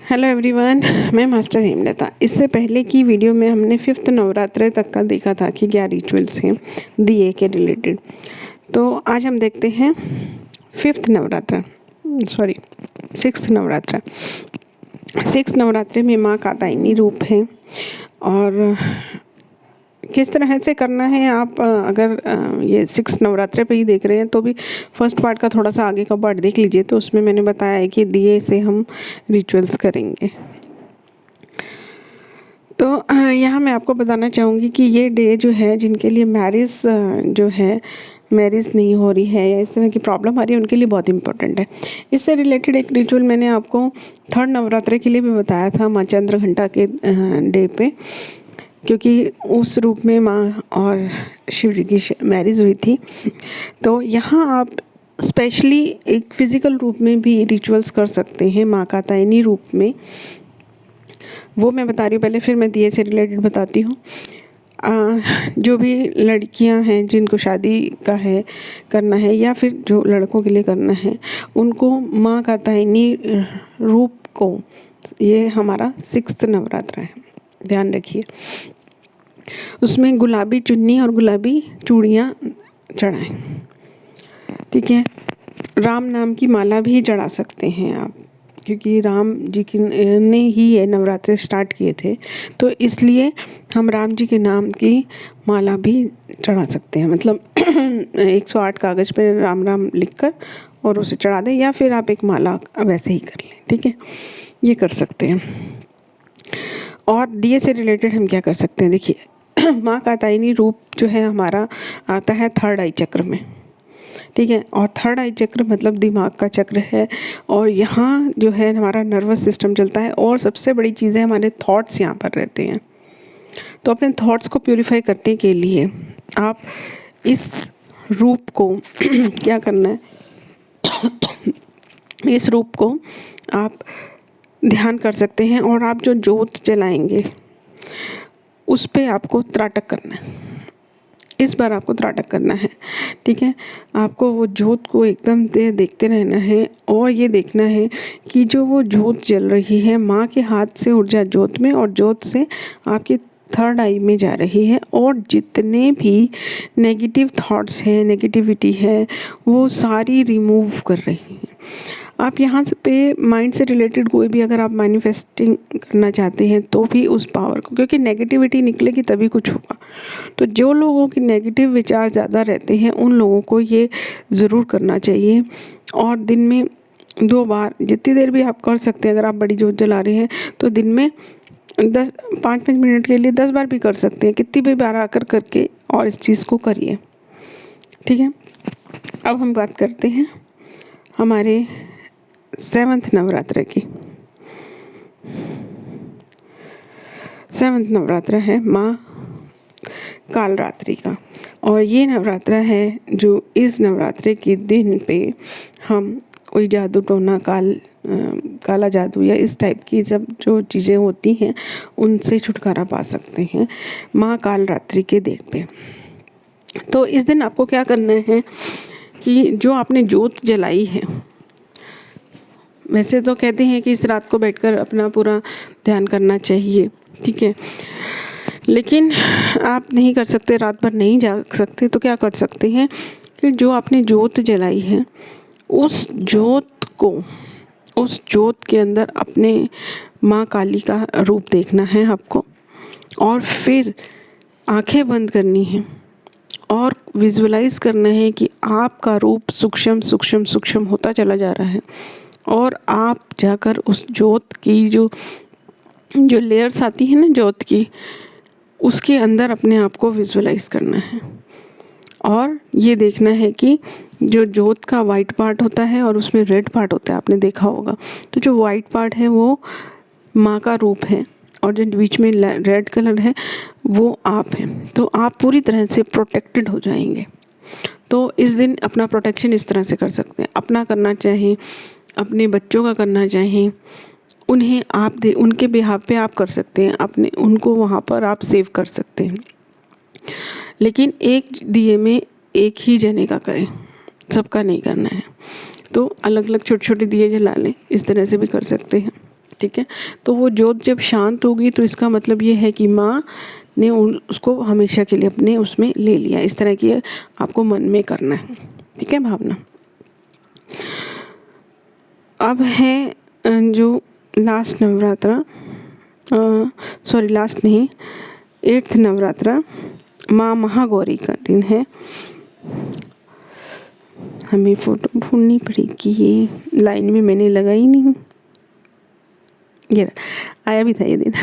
Hello everyone, मैं master Hemlata. इससे पहले की वीडियो में हमने 5th नवरात्रे तक का देखा था कि क्या रिचुअल्स हैं दिए के रिलेटेड। तो आज हम देखते हैं 6th नवरात्रा। 6th नवरात्रे में माँ कात्यायनी रूप है और किस तरह से करना है। आप अगर ये 6 नवरात्रे पे ही देख रहे हैं तो भी फर्स्ट पार्ट का थोड़ा सा आगे का पार्ट देख लीजिए। तो उसमें मैंने बताया है कि दिए से हम रिचुअल्स करेंगे। तो यहाँ मैं आपको बताना चाहूँगी कि ये डे जो है जिनके लिए मैरिज नहीं हो रही है या इस तरह की प्रॉब्लम आ रही है उनके लिए बहुत इंपॉर्टेंट है। इससे रिलेटेड एक रिचुअल मैंने आपको 3rd नवरात्रे के लिए भी बताया था, माँ चंद्रघंटा के डे पे, क्योंकि उस रूप में माँ और शिव जी की मैरिज हुई थी। तो यहाँ आप स्पेशली एक फिज़िकल रूप में भी रिचुअल्स कर सकते हैं माँ कात्यायनी रूप में। वो मैं बता रही हूँ पहले, फिर मैं दिए से रिलेटेड बताती हूँ। जो भी लड़कियां हैं जिनको शादी का है करना है या फिर जो लड़कों के लिए करना है, उनको माँ कात्यायनी रूप को, ये हमारा 6th नवरात्रा है, ध्यान रखिए। उसमें गुलाबी चुन्नी और गुलाबी चूड़ियाँ चढ़ाएं, ठीक है। राम नाम की माला भी चढ़ा सकते हैं आप, क्योंकि राम जी की ने ही ये नवरात्रे स्टार्ट किए थे, तो इसलिए हम राम जी के नाम की माला भी चढ़ा सकते हैं। मतलब 108 कागज़ पे राम राम लिखकर और उसे चढ़ा दें, या फिर आप एक माला वैसे ही कर लें, ठीक है। ये कर सकते हैं। और दिए से रिलेटेड हम क्या कर सकते हैं, देखिए माँ कात्यायनी रूप जो है हमारा आता है 3rd आई चक्र में, ठीक है। और 3rd आई चक्र मतलब दिमाग का चक्र है, और यहाँ जो है हमारा नर्वस सिस्टम चलता है, और सबसे बड़ी चीज़ है हमारे थॉट्स यहाँ पर रहते हैं। तो अपने थॉट्स को प्यूरिफाई करने के लिए आप इस रूप को क्या करना है, इस रूप को आप ध्यान कर सकते हैं। और आप जो जोत जलाएंगे उस पे आपको त्राटक करना है। इस बार आपको त्राटक करना है, ठीक है। आपको वो जोत को एकदम देखते रहना है, और ये देखना है कि जो वो जोत जल रही है माँ के हाथ से ऊर्जा जोत में, और जोत से आपकी 3rd आई में जा रही है, और जितने भी नेगेटिव थॉट्स हैं, नेगेटिविटी है, वो सारी रिमूव कर रही है। आप यहाँ से पे माइंड से रिलेटेड कोई भी अगर आप मैनिफेस्टिंग करना चाहते हैं तो भी उस पावर को, क्योंकि नेगेटिविटी निकलेगी तभी कुछ होगा। तो जो लोगों की नेगेटिव विचार ज़्यादा रहते हैं उन लोगों को ये ज़रूर करना चाहिए। और दिन में 2 बार, जितनी देर भी आप कर सकते हैं। अगर आप बड़ी जोत जला रहे हैं तो दिन में 5-5 मिनट के लिए 10 बार भी कर सकते हैं, कितनी भी बार आकर करके, और इस चीज़ को करिए, ठीक है। अब हम बात करते हैं हमारे 7th नवरात्रे की। 7th नवरात्रा है माँ कालरात्रि का, और ये नवरात्रा है जो इस नवरात्रे के दिन पे हम कोई जादू टोना काला जादू या इस टाइप की सब जो चीज़ें होती हैं उनसे छुटकारा पा सकते हैं माँ कालरात्रि के दिन पे। तो इस दिन आपको क्या करना है कि जो आपने जोत जलाई है, वैसे तो कहते हैं कि इस रात को बैठकर अपना पूरा ध्यान करना चाहिए, ठीक है। लेकिन आप नहीं कर सकते, रात भर नहीं जाग सकते, तो क्या कर सकते हैं कि जो आपने जोत जलाई है उस जोत के अंदर अपने माँ काली का रूप देखना है आपको, और फिर आंखें बंद करनी है और विजुअलाइज करना है कि आपका रूप सूक्ष्म सूक्ष्म सूक्ष्म होता चला जा रहा है, और आप जाकर उस जोत की जो लेयर्स आती है ना जोत की, उसके अंदर अपने आप को विजुअलाइज करना है। और ये देखना है कि जो जोत का वाइट पार्ट होता है और उसमें रेड पार्ट होता है, आपने देखा होगा। तो जो वाइट पार्ट है वो माँ का रूप है, और जो बीच में रेड कलर है वो आप हैं। तो आप पूरी तरह से प्रोटेक्टेड हो जाएंगे। तो इस दिन अपना प्रोटेक्शन इस तरह से कर सकते हैं। अपना करना चाहें, अपने बच्चों का करना चाहें, उन्हें आप उनके बिहाफ पे आप कर सकते हैं, अपने उनको वहाँ पर आप सेव कर सकते हैं। लेकिन एक दिए में एक ही जने का करें, सबका नहीं करना है। तो अलग अलग छोटे छोटे दिए जला लें, इस तरह से भी कर सकते हैं। ठीक है। तो वो ज्योत जब शांत होगी तो इसका मतलब ये है कि माँ ने उसको हमेशा के लिए अपने उसमें ले लिया। इस तरह की आपको मन में करना है, ठीक है, भावना। अब है जो लास्ट नवरात्रा, सॉरी लास्ट नहीं, 8th नवरात्रा, माँ महागौरी का दिन है। हमें फ़ोटो ढूंढनी पड़ेगी, ये लाइन में मैंने लगाई नहीं, ये आया भी था ये दिन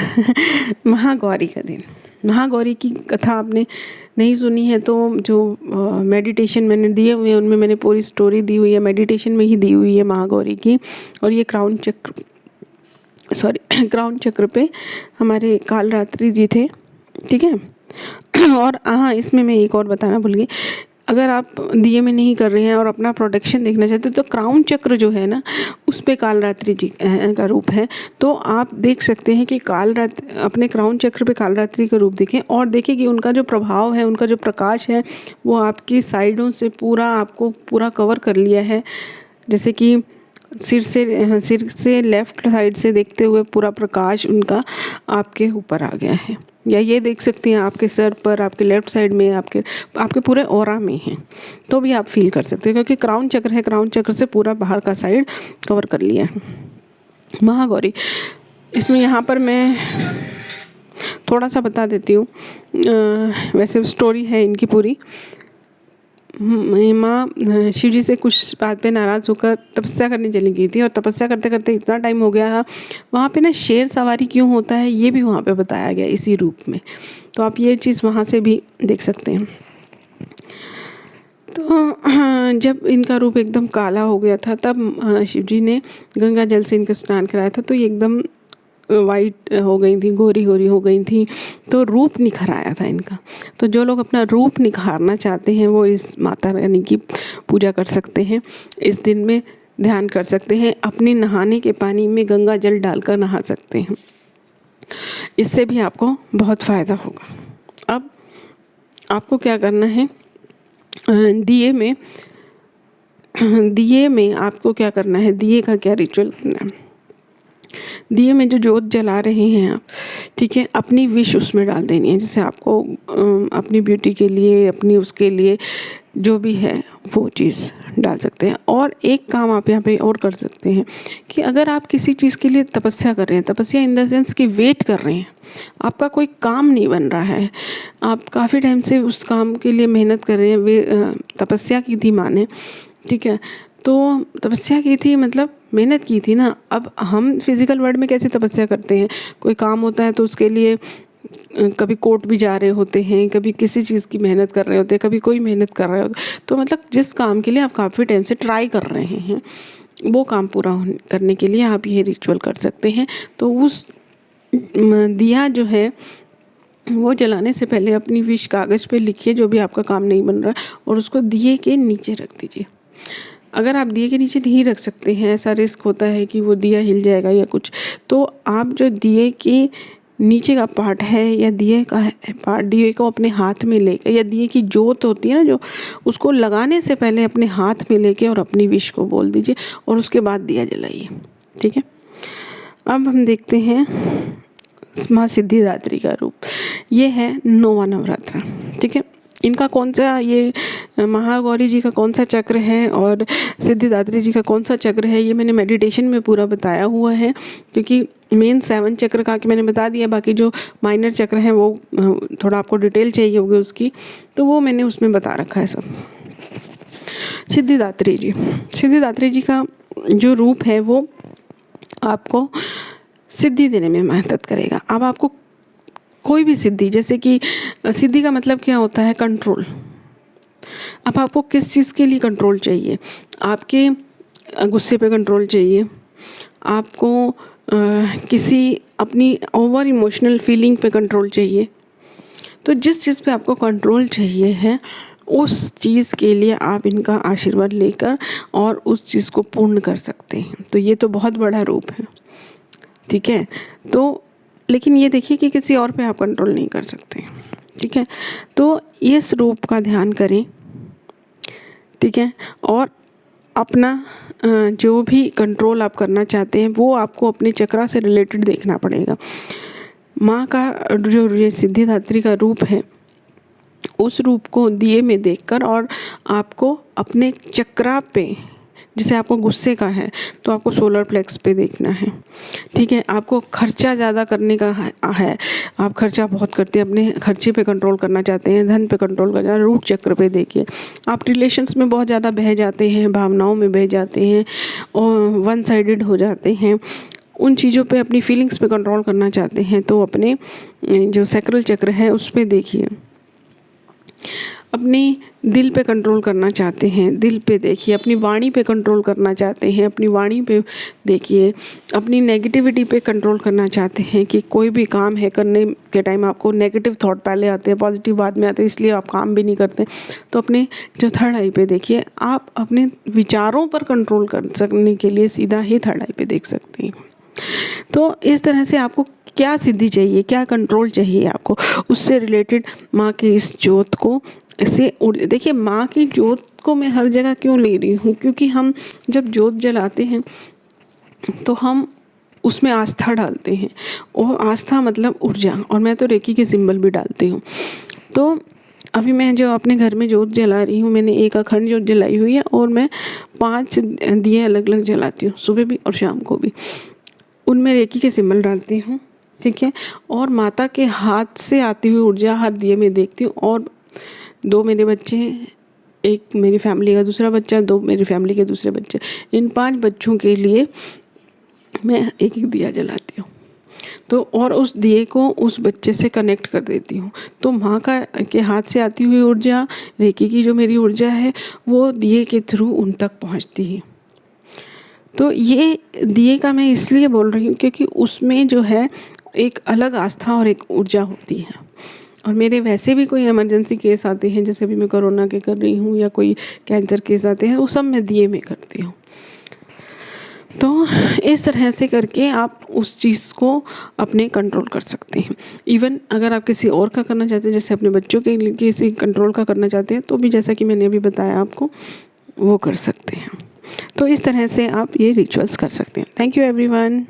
महागौरी का दिन। महागौरी की कथा आपने नहीं सुनी है तो जो मेडिटेशन मैंने दिए हुए हैं उनमें मैंने पूरी स्टोरी दी हुई है, मेडिटेशन में ही दी हुई है महागौरी की। और ये क्राउन चक्र पे हमारे कालरात्रि जी थे, ठीक है। और हाँ, इसमें मैं एक और बताना भूल गई, अगर आप दिए में नहीं कर रहे हैं और अपना प्रोटेक्शन देखना चाहते हो तो क्राउन चक्र जो है ना उस पे कालरात्रि जी का रूप है। तो आप देख सकते हैं कि कालरात्रि अपने क्राउन चक्र पे कालरात्रि का रूप देखें और देखें कि उनका जो प्रभाव है, उनका जो प्रकाश है वो आपकी साइडों से आपको पूरा कवर कर लिया है। जैसे कि सिर से लेफ़्ट साइड से देखते हुए पूरा प्रकाश उनका आपके ऊपर आ गया है। या ये देख सकते हैं आपके सर पर, आपके लेफ़्ट साइड में, आपके पूरे ऑरा में है, तो भी आप फील कर सकते हैं क्योंकि क्राउन चक्र है, क्राउन चक्र से पूरा बाहर का साइड कवर कर लिया है। महागौरी, इसमें यहाँ पर मैं थोड़ा सा बता देती हूँ, वैसे स्टोरी है इनकी पूरी। माँ शिव जी से कुछ बात पे नाराज़ होकर तपस्या करने चली गई थी और तपस्या करते करते इतना टाइम हो गया था। वहाँ पे ना शेर सवारी क्यों होता है ये भी वहाँ पे बताया गया इसी रूप में, तो आप ये चीज़ वहाँ से भी देख सकते हैं। तो जब इनका रूप एकदम काला हो गया था तब शिव जी ने गंगा जल से इनका स्नान कराया था, तो ये एकदम वाइट हो गई थी, गोरी गोरी हो गई थी, तो रूप निखर आया था इनका। तो जो लोग अपना रूप निखारना चाहते हैं वो इस माता रानी की पूजा कर सकते हैं, इस दिन में ध्यान कर सकते हैं, अपने नहाने के पानी में गंगा जल डालकर नहा सकते हैं, इससे भी आपको बहुत फ़ायदा होगा। अब आपको क्या करना है, दिए में आपको क्या करना है, दिए का क्या रिचुअल करना है। दिए में जो जोत जला रहे हैं आप, ठीक है, अपनी विश उसमें डाल देनी है। जैसे आपको अपनी ब्यूटी के लिए, अपनी उसके लिए जो भी है वो चीज़ डाल सकते हैं। और एक काम आप यहाँ पे और कर सकते हैं कि अगर आप किसी चीज़ के लिए तपस्या कर रहे हैं, तपस्या इन द सेंस कि वेट कर रहे हैं, आपका कोई काम नहीं बन रहा है, आप काफ़ी टाइम से उस काम के लिए मेहनत कर रहे हैं, तपस्या की थी माने, ठीक है, तो तपस्या की थी मतलब मेहनत की थी ना। अब हम फिज़िकल वर्ल्ड में कैसे तपस्या करते हैं, कोई काम होता है तो उसके लिए कभी कोर्ट भी जा रहे होते हैं, कभी किसी चीज़ की मेहनत कर रहे होते हैं, कभी कोई मेहनत कर रहे होते हैं, तो मतलब जिस काम के लिए आप काफ़ी टाइम से ट्राई कर रहे हैं वो काम पूरा करने के लिए आप ये रिचुअल कर सकते हैं। तो उस दिया जो है वो जलाने से पहले अपनी विश कागज़ पे लिखिए, जो भी आपका काम नहीं बन रहा, और उसको दिए के नीचे रख दीजिए। अगर आप दिए के नीचे नहीं रख सकते हैं, ऐसा रिस्क होता है कि वो दिया हिल जाएगा या कुछ, तो आप जो दिए के नीचे का पार्ट है या दिए का पार्ट, दिए को अपने हाथ में लेकर, या दिए की जोत होती है ना जो, उसको लगाने से पहले अपने हाथ में लेके और अपनी विश को बोल दीजिए और उसके बाद दिया जलाइए, ठीक है। अब हम देखते हैं माँ सिद्धिदात्री का रूप, ये है 9वां नवरात्रा, ठीक है। इनका कौन सा, ये महागौरी जी का कौन सा चक्र है और सिद्धिदात्री जी का कौन सा चक्र है, ये मैंने मेडिटेशन में पूरा बताया हुआ है, क्योंकि मेन 7 चक्र का कि मैंने बता दिया, बाकी जो माइनर चक्र हैं वो थोड़ा आपको डिटेल चाहिए होगी उसकी, तो वो मैंने उसमें बता रखा है सब। सिद्धिदात्री जी का जो रूप है वो आपको सिद्धि देने में मदद करेगा। अब आपको कोई भी सिद्धि, जैसे कि सिद्धि का मतलब क्या होता है, कंट्रोल। अब आपको किस चीज़ के लिए कंट्रोल चाहिए, आपके गुस्से पे कंट्रोल चाहिए, आपको किसी अपनी ओवर इमोशनल फीलिंग पे कंट्रोल चाहिए, तो जिस चीज़ पे आपको कंट्रोल चाहिए है उस चीज़ के लिए आप इनका आशीर्वाद लेकर और उस चीज़ को पूर्ण कर सकते हैं। तो ये तो बहुत बड़ा रूप है, ठीक है। तो लेकिन ये देखिए कि किसी और पे आप कंट्रोल नहीं कर सकते, ठीक है। तो इस रूप का ध्यान करें, ठीक है। और अपना जो भी कंट्रोल आप करना चाहते हैं वो आपको अपने चक्रा से रिलेटेड देखना पड़ेगा। माँ का जो ये सिद्धिदात्री का रूप है, उस रूप को दिए में देखकर और आपको अपने चक्रा पे, जैसे आपको गुस्से का है तो आपको सोलर प्लेक्स पे देखना है, ठीक है। आपको खर्चा ज़्यादा करने का है, आप खर्चा बहुत करते हैं, अपने खर्चे पे कंट्रोल करना चाहते हैं, धन पे कंट्रोल करना चाहते हैं, रूट चक्र पे देखिए। आप रिलेशंस में बहुत ज़्यादा बह जाते हैं, भावनाओं में बह जाते हैं और वन साइडेड हो जाते हैं, उन चीज़ों पे अपनी फीलिंग्स पे कंट्रोल करना चाहते हैं तो अपने जो सैक्रल चक्र है उस पे देखिए। अपनी दिल पे कंट्रोल करना चाहते हैं, दिल पे देखिए। अपनी वाणी पे कंट्रोल करना चाहते हैं, अपनी वाणी पे देखिए। अपनी नेगेटिविटी पे कंट्रोल करना चाहते हैं कि कोई भी काम है करने के टाइम आपको नेगेटिव थॉट पहले आते हैं, पॉजिटिव बाद में आते हैं, इसलिए आप काम भी नहीं करते। तो अपने जो थर्ड आई पे देखिए। आप अपने विचारों पर कंट्रोल कर सकने के लिए सीधा ही थर्ड आई पे देख सकते हैं। तो इस तरह से आपको क्या सिद्धि चाहिए, क्या कंट्रोल चाहिए आपको, उससे रिलेटेड माँ के इस ज्योत को इससे देखिए। माँ की ज्योत को मैं हर जगह क्यों ले रही हूँ, क्योंकि हम जब ज्योत जलाते हैं तो हम उसमें आस्था डालते हैं, और आस्था मतलब ऊर्जा, और मैं तो रेकी के सिंबल भी डालती हूँ। तो अभी मैं जो अपने घर में ज्योत जला रही हूँ, मैंने एक अखंड ज्योत जलाई हुई है और मैं 5 दिए अलग अलग जलाती हूँ, सुबह भी और शाम को भी। उनमें रेकी के सिंबल डालती हूँ, ठीक है। और माता के हाथ से आती हुई ऊर्जा हर दिए में देखती हूँ। और 2 मेरे बच्चे, एक मेरी फैमिली का दूसरा बच्चा, 2 मेरी फैमिली के दूसरे बच्चे, इन 5 बच्चों के लिए मैं एक एक दिया जलाती हूँ। तो और उस दिए को उस बच्चे से कनेक्ट कर देती हूँ। तो माँ का के हाथ से आती हुई ऊर्जा, रेकी की जो मेरी ऊर्जा है, वो दिए के थ्रू उन तक पहुँचती है। तो ये दिए का मैं इसलिए बोल रही हूँ क्योंकि उसमें जो है एक अलग आस्था और एक ऊर्जा होती है। और मेरे वैसे भी कोई इमरजेंसी केस आते हैं, जैसे अभी मैं कोरोना के कर रही हूँ, या कोई कैंसर केस आते हैं, वो सब मैं दिए में करती हूँ। तो इस तरह से करके आप उस चीज़ को अपने कंट्रोल कर सकते हैं। इवन अगर आप किसी और का करना चाहते हैं, जैसे अपने बच्चों के लिए किसी कंट्रोल का करना चाहते हैं, तो भी जैसा कि मैंने अभी बताया आपको, वो कर सकते हैं। तो इस तरह से आप ये रिचुअल्स कर सकते हैं। Thank you everyone.